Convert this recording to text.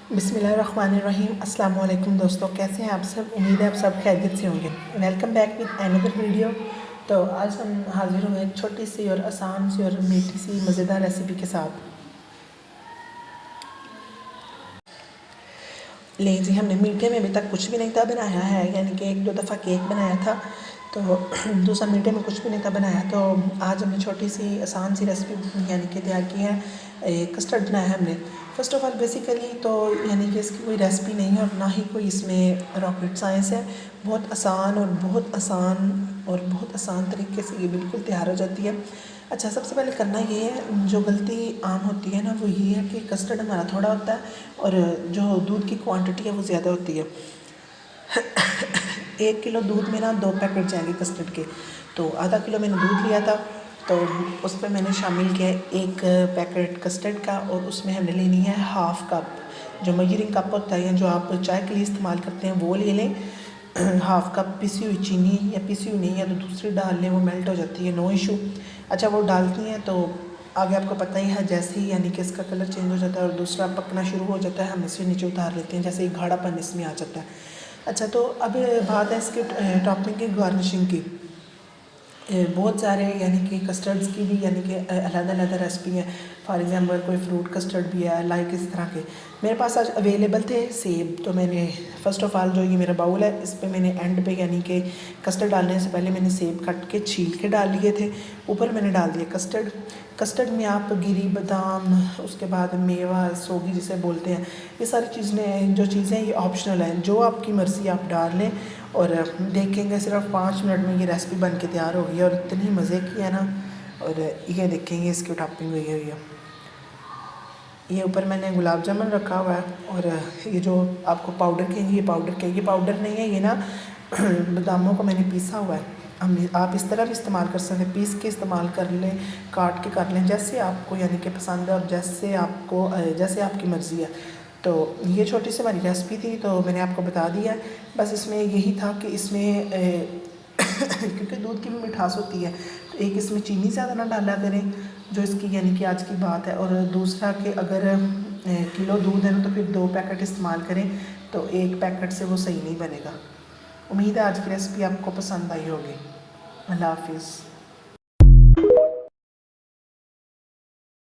बिस्मिल्लाहिर्रहमानिर्रहीम। अस्सलाम वालेकुम दोस्तों, कैसे हैं आप सब। उम्मीद है आप सब खैरियत से होंगे। Welcome back with another video. तो आज हम हाजिर हुए एक छोटी सी और आसान सी और मीठी सी मज़ेदार रेसिपी के साथ। ले जी, हमने मीठे में अभी तक कुछ भी नहीं था बनाया है, यानी कि एक दो दफ़ा केक बनाया था, तो दूसरा मीठे में कुछ भी नहीं था बनाया। तो आज हमने छोटी सी आसान सी रेसिपी यानी कि तैयार की है। कस्टर्ड बनाया है हमने। फ़र्स्ट ऑफ़ ऑल बेसिकली तो यानी कि इसकी कोई रेसिपी नहीं है और ना ही कोई इसमें रॉकेट साइंस है। बहुत आसान और बहुत आसान तरीके से ये बिल्कुल तैयार हो जाती है। अच्छा, सबसे पहले करना ये है, जो गलती आम होती है ना वो ये है कि कस्टर्ड हमारा थोड़ा होता है और जो दूध की क्वांटिटी है वो ज़्यादा होती है। 1 किलो दूध में ना 2 पैकेट जाएंगे कस्टर्ड के। तो आधा किलो मैंने दूध लिया था, तो उस पर मैंने शामिल किया 1 पैकेट कस्टर्ड का, और उसमें हमने लेनी है हाफ़ कप, जो मेजरिंग कप होता है या जो आप चाय के लिए इस्तेमाल करते हैं वो ले लें। हाफ़ कप पिसी हुई चीनी, या पिसी हुई नहीं है तो दूसरी डाल लें, वो मेल्ट हो जाती है, नो इशू। अच्छा, वो डालती हैं तो आगे आपको पता ही है, जैसे ही यानी कि इसका कलर चेंज हो जाता है और दूसरा पकना शुरू हो जाता है, हम इसे नीचे उतार लेते हैं, जैसे ही गाढ़ापन इसमें आ जाता है। अच्छा, तो अब बात है इसके टॉपिंग की, गार्निशिंग की। बहुत सारे यानी कि कस्टर्ड्स की भी यानी कि अलग-अलग रेसिपी हैं। फॉर एग्ज़ाम्पल कोई फ्रूट कस्टर्ड भी है, लाइक इस तरह के मेरे पास आज अवेलेबल थे सेब। तो मैंने फ़र्स्ट ऑफ़ ऑल जो ये मेरा बाउल है, इस पे मैंने एंड पे यानी कि कस्टर्ड डालने से पहले मैंने सेब कट के छील के डाल लिए थे। ऊपर मैंने डाल दिया कस्टर्ड। कस्टर्ड में आप गिरी बादाम, उसके बाद मेवा, सोगी जिसे बोलते हैं, ये सारी चीज़ें ये ऑप्शनल हैं, जो आपकी मर्ज़ी आप डाल लें। और देखेंगे सिर्फ 5 मिनट में ये रेसिपी बन के तैयार हो गई है, और इतनी मज़े की है ना। और ये देखेंगे इसकी टॉपिंग हुई है। ये ऊपर मैंने गुलाब जामुन रखा हुआ है, और ये जो आपको पाउडर कहेंगे, ये पाउडर नहीं है, ये ना बादामों को मैंने पीसा हुआ है। आप इस तरह भी इस्तेमाल कर सकते हैं, पीस के इस्तेमाल कर लें, काट के कर लें, जैसे आपको यानी कि पसंद है और जैसे आपकी मर्ज़ी है। तो ये छोटी सी हमारी रेसिपी थी, तो मैंने आपको बता दिया है। बस इसमें यही था कि इसमें क्योंकि दूध की भी मिठास होती है, तो एक इसमें चीनी ज़्यादा ना डाला करें, जो इसकी यानी कि आज की बात है। और दूसरा कि अगर किलो दूध है ना तो फिर 2 पैकेट इस्तेमाल करें, तो 1 पैकेट से वो सही नहीं बनेगा। उम्मीद है आज की रेसिपी आपको पसंद आई होगी। अल्लाह हाफिज़।